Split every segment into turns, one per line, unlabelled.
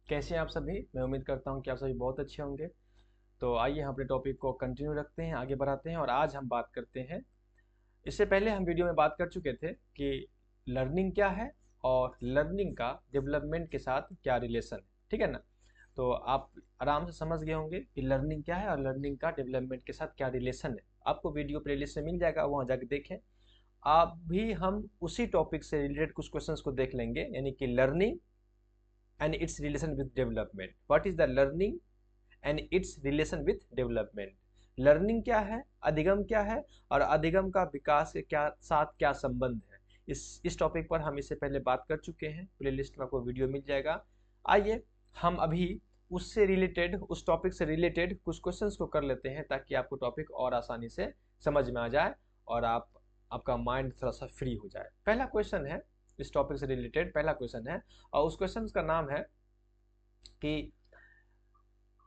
कैसे हैं आप सभी। मैं उम्मीद करता हूं कि आप सभी बहुत अच्छे होंगे। तो आइए हम अपने टॉपिक को कंटिन्यू रखते हैं, आगे बढ़ाते हैं और आज हम बात करते हैं। इससे पहले हम वीडियो में बात कर चुके थे कि लर्निंग क्या है और लर्निंग का डेवलपमेंट के साथ क्या रिलेशन है। ठीक है ना। तो आप आराम से समझ गए होंगे कि लर्निंग क्या है और लर्निंग का डेवलपमेंट के साथ क्या रिलेशन है। आपको वीडियो प्लेलिस्ट में मिल जाएगा, वहाँ जाके देखें। आप भी हम उसी टॉपिक से रिलेटेड कुछ क्वेश्चंस को देख लेंगे, यानी कि learning and it's relation with development. What is the learning and it's relation with development. Learning क्या है, अधिगम क्या है और अधिगम का विकास के क्या साथ क्या संबंध है। इस टॉपिक पर हम इससे पहले बात कर चुके हैं, प्लेलिस्ट में आपको वीडियो मिल जाएगा। आइए हम अभी उससे रिलेटेड, उस टॉपिक से रिलेटेड कुछ क्वेश्चंस को कर लेते हैं ताकि आपको टॉपिक और आसानी से समझ में आ जाए और आपका माइंड थोड़ा सा फ्री हो जाए। पहला क्वेश्चन है, इस टॉपिक से रिलेटेड पहला क्वेश्चन है और उस क्वेश्चन का नाम है कि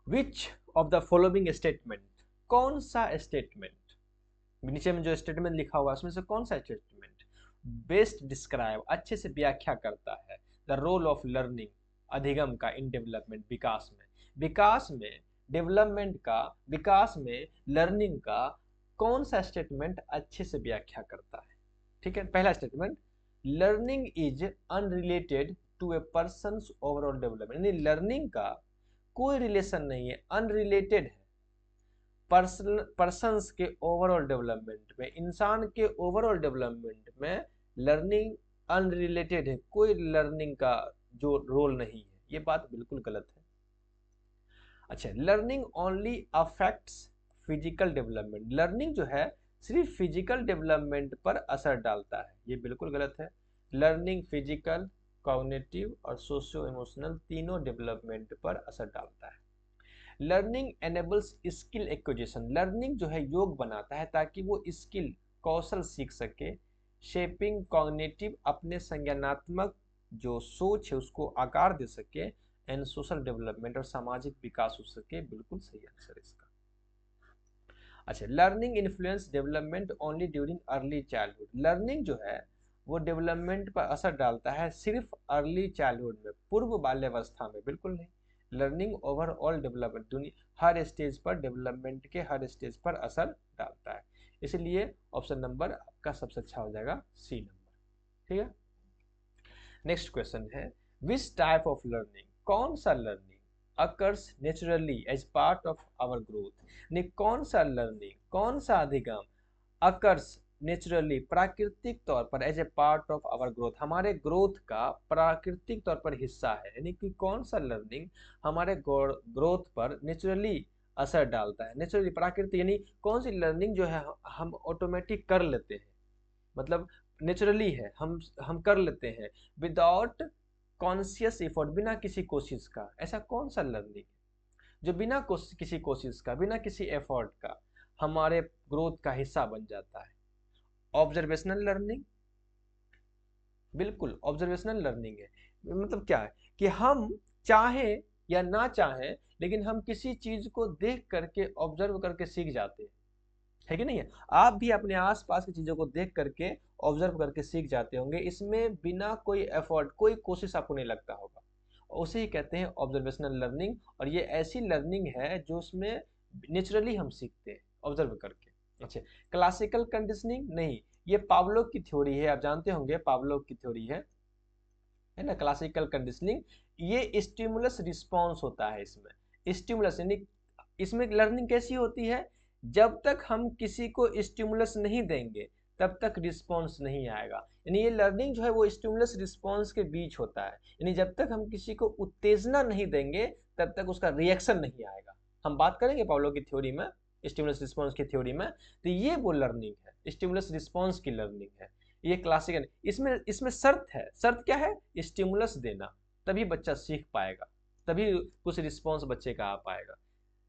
which of the following statement, कौन सा स्टेटमेंट, नीचे में जो स्टेटमेंट लिखा हुआ है उसमें से कौन सा स्टेटमेंट बेस्ट डिस्क्राइब, अच्छे से व्याख्या करता है द रोल ऑफ लर्निंग, अधिगम का इन डेवलपमेंट, विकास में डेवलपमेंट का, विकास में लर्निंग का कौन सा स्टेटमेंट अच्छे से व्याख्या करता है। ठीक है, पहला statement, learning is unrelated to a person overall development, यानी लर्निंग का कोई रिलेशन नहीं है, अनरिलेटेड है पर्सन्स के ओवरऑल डेवलपमेंट में, इंसान के ओवरऑल डेवलपमेंट में लर्निंग अनरिलेटेड है, कोई लर्निंग का जो रोल नहीं है। ये बात बिल्कुल गलत है। अच्छा, learning only affects physical development, learning जो है सिर्फ फिजिकल डेवलपमेंट पर असर डालता है, ये बिल्कुल गलत है। लर्निंग फिजिकल, कॉग्निटिव और सोशियो इमोशनल तीनों डेवलपमेंट पर असर डालता है। Learning enables skill acquisition, learning जो है योग बनाता है ताकि वो स्किल, कौशल सीख सके। शेपिंग कॉग्निटिव, अपने संज्ञानात्मक जो सोच है उसको आकार दे सके। एंड सोशल डेवलपमेंट, और सामाजिक विकास हो सके। बिल्कुल सही आंसर इसका। अच्छा, learning influence development only during early childhood, learning जो है वो डेवलपमेंट पर असर डालता है सिर्फ अर्ली चाइल्डहुड में, पूर्व बाल्यावस्था में, बिल्कुल नहीं। लर्निंग ओवरऑल डेवलपमेंट, दुनिया हर स्टेज पर, डेवलपमेंट के हर स्टेज पर असर डालता है। इसलिए ऑप्शन नंबर आपका सबसे अच्छा हो जाएगा, सी नंबर। ठीक है। नेक्स्ट क्वेश्चन है, विच टाइप ऑफ लर्निंग, कौन सा learning occurs naturally as part of our growth, ने कौन सा लर्निंग, कौन सा अधिगम अकर्स नेचुरली, प्राकृतिक तौर पर, as a part of our growth, हमारे ग्रोथ का प्राकृतिक तौर पर हिस्सा है। यानी कि कौन सा लर्निंग हमारे ग्रोथ पर नेचुरली असर डालता है, नेचुरली प्राकृतिक, यानी कौन सी लर्निंग जो है हम ऑटोमेटिक कर लेते हैं, मतलब नेचुरली है, हम कर लेते हैं विदाउट कॉन्शियस एफर्ट, बिना किसी कोशिश का। ऐसा कौन सा लर्निंग जो बिना किसी कोशिश का, बिना किसी एफर्ट का हमारे ग्रोथ का हिस्सा बन जाता है। ऑब्जर्वेशनल लर्निंग, बिल्कुल ऑब्जर्वेशनल लर्निंग है। मतलब क्या है कि हम चाहें या ना चाहें लेकिन हम किसी चीज को देख करके, ऑब्जर्व करके सीख जाते हैं, है कि नहीं है। आप भी अपने आसपास की चीजों को देख करके, ऑब्जर्व करके सीख जाते होंगे, इसमें बिना कोई एफर्ट, कोई कोशिश आपको नहीं लगता होगा। उसे ही कहते हैं ऑब्जर्वेशनल लर्निंग। और ये ऐसी लर्निंग है जो उसमें नेचुरली हम सीखते हैं ऑब्जर्व करके। अच्छा, क्लासिकल कंडीशनिंग नहीं, ये पावलोव की थ्योरी है, आप जानते होंगे पावलोव की थ्योरी है ना। क्लासिकल कंडीशनिंग, ये स्टिमुलस रिस्पॉन्स होता है इसमें। स्टिमुलस यानी इसमें लर्निंग कैसी होती है, जब तक हम किसी को स्टिमुलस नहीं देंगे तब तक रिस्पॉन्स नहीं आएगा। यानी ये लर्निंग जो है वो स्टिमुलस रिस्पॉन्स के बीच होता है, यानी जब तक हम किसी को उत्तेजना नहीं देंगे तब तक उसका रिएक्शन नहीं आएगा। हम बात करेंगे पावलोव की थ्योरी में, स्टिमुलस रिस्पॉन्स की थ्योरी में। तो ये वो लर्निंग है, स्टिमुलस रिस्पॉन्स की लर्निंग है, ये क्लासिकल। इसमें इसमें शर्त है, शर्त क्या है, स्टिमुलस देना, तभी बच्चा सीख पाएगा, तभी कुछ रिस्पॉन्स बच्चे का आ पाएगा।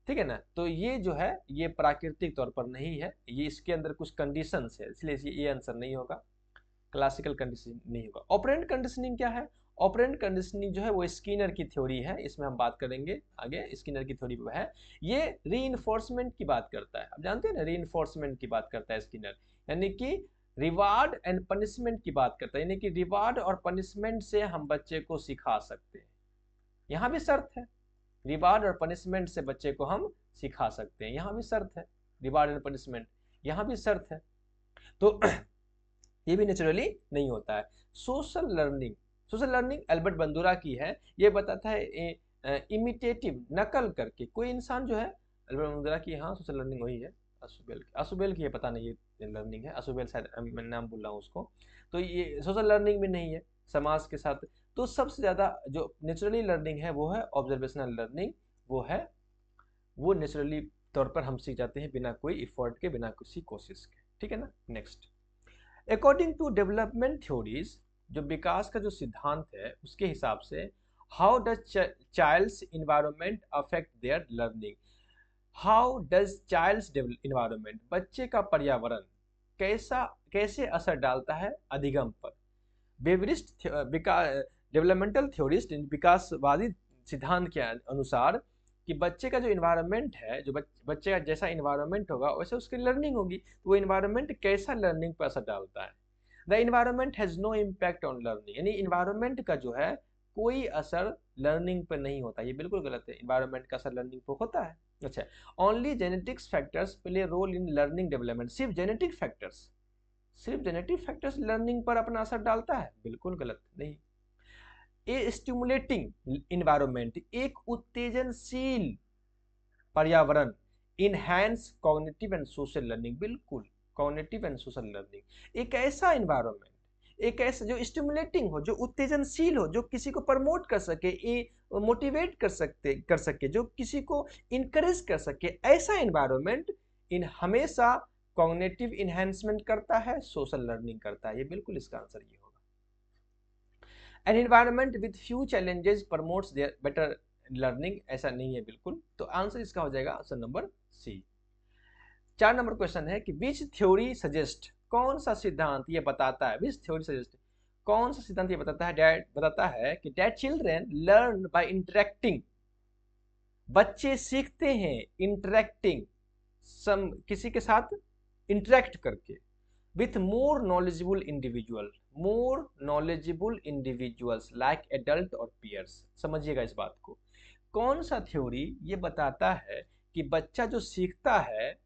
ठीक है ना। तो ये जो है ये प्राकृतिक तौर पर नहीं है, ये इसके अंदर कुछ कंडीशंस है, इसलिए ये आंसर नहीं होगा, क्लासिकल कंडीशनिंग नहीं होगा। ऑपरेंट कंडीशनिंग क्या है, ऑपरेंट कंडीशनिंग जो है वो स्किनर की थ्योरी है, इसमें हम बात करेंगे आगे। स्किनर की थ्योरी है, ये रीइंफोर्समेंट की बात करता है, आप जानते हैं ना, रीइंफोर्समेंट की बात करता है स्किनर, यानी कि रिवार्ड एंड पनिशमेंट की बात करता है, यानी कि रिवार्ड और पनिशमेंट से हम बच्चे को सिखा सकते हैं। यहाँ भी शर्त है, रिवार्ड और पनिशमेंट से बच्चे को हम सिखा सकते हैं, यहाँ भी शर्त है, रिवार्ड और पनिशमेंट, यहाँ भी शर्त है। तो ये भी नेचुरली नहीं होता है। सोशल लर्निंग अल्बर्ट बंदूरा की है, ये बताता है इमिटेटिव, नकल करके। कोई इंसान जो है, अल्बर्ट बंदूरा की, हाँ सोशल लर्निंग वही है, असुबेल की है, पता नहीं ये लर्निंग है, असुबेल शायद मैं नाम बोल रहा हूँ उसको। तो ये सोशल लर्निंग भी नहीं है समाज के साथ। तो सबसे ज़्यादा जो नेचुरली लर्निंग है वो है ऑब्जर्वेशनल लर्निंग, वो नेचुरली तौर पर हम सीख जाते हैं बिना कोई इफर्ट के, बिना किसी कोशिश के, ठीक है ना। Next, according to development theories, जो विकास का जो सिद्धांत है उसके हिसाब से, how does child's environment affect their learning. How does child's environment, बच्चे का पर्यावरण कैसे असर डालता है अधिगम पर। बेवरिस्ट डेवलपमेंटल थ्योरिस्ट, विकासवादी सिद्धांत के अनुसार कि बच्चे का जो इन्वायरमेंट है, जो बच्चे का जैसा इन्वायरमेंट होगा वैसे उसकी लर्निंग होगी। तो वो इन्वायरमेंट कैसा लर्निंग पर असर डालता है। The environment has no impact on learning, यानी इन्वायरमेंट का जो है कोई असर लर्निंग पर नहीं होता, ये बिल्कुल गलत है। इन्वायरमेंट का असर लर्निंग पर होता है। अच्छा, only genetics factors play role in learning development, सिर्फ जेनेटिक फैक्टर्स लर्निंग पर अपना असर डालता है, बिल्कुल गलत नहीं। ए स्टिमुलेटिंग इन्वायरमेंट, एक उत्तेजनशील पर्यावरण, enhance cognitive and social learning, बिल्कुल कॉग्निटिव एंड सोशल लर्निंग। एक ऐसा इन्वायरमेंट, एक ऐसा जो स्टिमुलेटिंग हो, जो उत्तेजनशील हो, जो किसी को प्रमोट कर सके, मोटिवेट कर सके, जो किसी को इनकरेज कर सके, ऐसा इन्वायरमेंट हमेशा कॉग्निटिव इनहैंसमेंट करता है, सोशल लर्निंग करता है। ये बिल्कुल इसका आंसर ये होगा। An environment with few challenges promotes their better learning, ऐसा नहीं है बिल्कुल। तो आंसर इसका हो जाएगा option number C. 4 number question है कि विच थ्योरी सजेस्ट, कौन सा सिद्धांत ये बताता है, विच थ्योरी सजेस्ट, कौन सा सिद्धांत ये बताता है कि that children learn by interacting, बच्चे सीखते हैं इंटरेक्टिंग, किसी के साथ इंटरेक्ट करके, with more knowledgeable individuals like adult और peers। समझिएगा इस बात को। कौन सा थ्योरी ये बताता है कि बच्चा जो सीखता है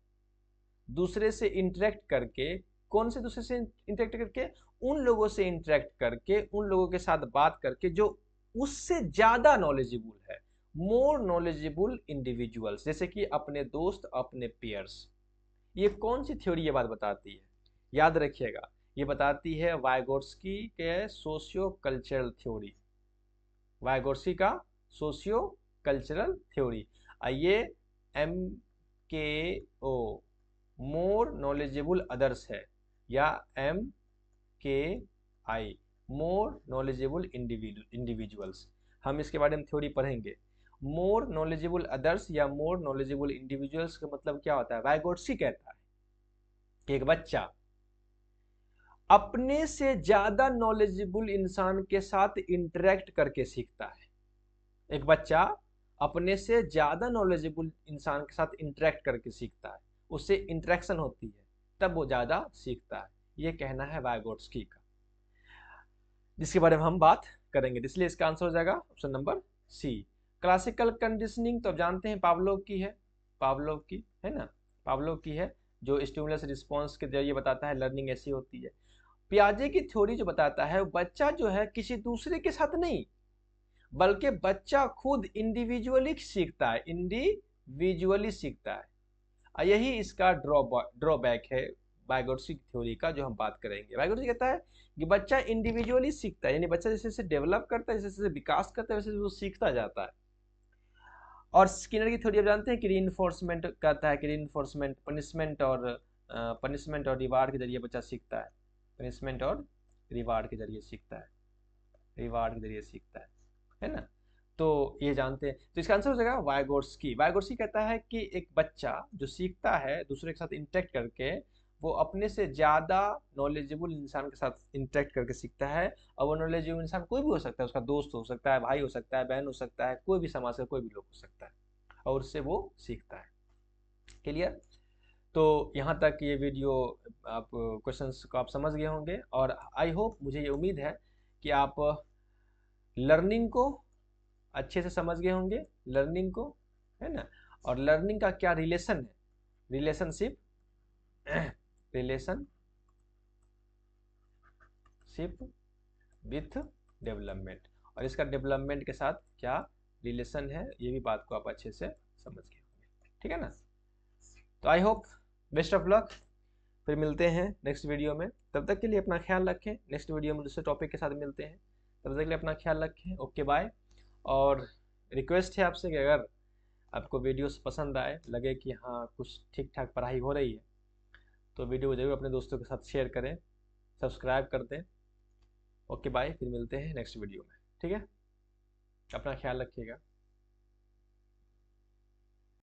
दूसरे से इंटरेक्ट करके, कौन से दूसरे से इंटरेक्ट करके, उन लोगों से इंटरेक्ट करके, उन लोगों के साथ बात करके जो उससे ज्यादा नॉलेजेबल है, मोर नॉलेजेबल इंडिविजुअल्स, जैसे कि अपने दोस्त, अपने पेयर्स। ये कौन सी थ्योरी ये बात बताती है, याद रखिएगा, ये बताती है वाइगोट्स्की के सोशियो कल्चरल थ्योरी, वाइगोट्स्की का सोशियो कल्चरल थ्योरी। ये MKO, मोर नॉलेजेबल अदर्स है, या MKI, मोर नॉलेजेबल इंडिविजुअल्स। हम इसके बारे में थ्योरी पढ़ेंगे। मोर नॉलेजेबल अदर्स या मोर नॉलेजेबल इंडिविजुअल्स का मतलब क्या होता है। वाइगोट्स्की कहता है कि एक बच्चा अपने से ज्यादा नॉलेजेबल इंसान के साथ इंटरेक्ट करके सीखता है। एक बच्चा अपने से ज्यादा नॉलेजेबल इंसान के साथ इंटरेक्ट करके सीखता है, उससे इंटरेक्शन होती है, तब वो ज्यादा सीखता है। ये कहना है वाइगोट्स्की का, जिसके बारे में हम बात करेंगे। इसलिए इसका आंसर हो जाएगा option number C. Classical conditioning तो जानते हैं पावलोव की है, पावलोव की है, जो स्टिमुलस रिस्पॉन्स के जरिए बताता है लर्निंग ऐसी होती है। पियाजे की थ्योरी जो बताता है बच्चा जो है किसी दूसरे के साथ नहीं, बल्कि बच्चा खुद इंडिविजुअली सीखता है, यही इसका ड्रॉबैक है वाइगोट्स्की थ्योरी का, जो हम बात करेंगे। वाइगोट्स्की कहता है कि बच्चा इंडिविजुअली सीखता है, यानी बच्चा जैसे जैसे डेवलप करता है, जैसे जैसे विकास करता है, वैसे वो सीखता जाता है। और स्किनर की थ्योरी आप जानते हैं कि रीइंफोर्समेंट कहता है कि रीइंफोर्समेंट, पनिशमेंट और रिवार्ड के जरिए बच्चा सीखता है, पनिशमेंट और रिवार्ड के जरिए सीखता है ना। तो ये जानते हैं, तो इसका आंसर हो जाएगा वाइगोट्स्की। कहता है कि एक बच्चा जो सीखता है दूसरे के साथ इंटरेक्ट करके, वो अपने से ज्यादा नॉलेजेबल इंसान के साथ इंटरेक्ट करके सीखता है। और वो नॉलेजेबल इंसान कोई भी हो सकता है, उसका दोस्त हो सकता है, भाई हो सकता है, बहन हो सकता है, कोई भी समाज का कोई भी लोग हो सकता है, और उससे वो सीखता है। क्लियर। तो यहाँ तक ये वीडियो आप क्वेश्चंस को आप समझ गए होंगे, और आई होप, मुझे ये उम्मीद है कि आप लर्निंग को अच्छे से समझ गए होंगे लर्निंग को, है ना। और लर्निंग का क्या रिलेशन है, रिलेशनशिप रिलेशनशिप विथ डेवलपमेंट, और इसका डेवलपमेंट के साथ क्या रिलेशन है, ये भी बात को आप अच्छे से समझ गए होंगे, ठीक है ना। तो I hope, best of luck, फिर मिलते हैं नेक्स्ट वीडियो में। तब तक के लिए अपना ख्याल रखें, नेक्स्ट वीडियो में दूसरे टॉपिक के साथ मिलते हैं। तब तक के लिए अपना ख्याल रखें, ओके बाय। और रिक्वेस्ट है आपसे कि अगर आपको वीडियोस पसंद आए, लगे कि हाँ कुछ ठीक ठाक पढ़ाई हो रही है, तो वीडियो को जरूर अपने दोस्तों के साथ शेयर करें, सब्सक्राइब कर दें। ओके बाय, फिर मिलते हैं नेक्स्ट वीडियो में, ठीक है। अपना ख्याल रखिएगा।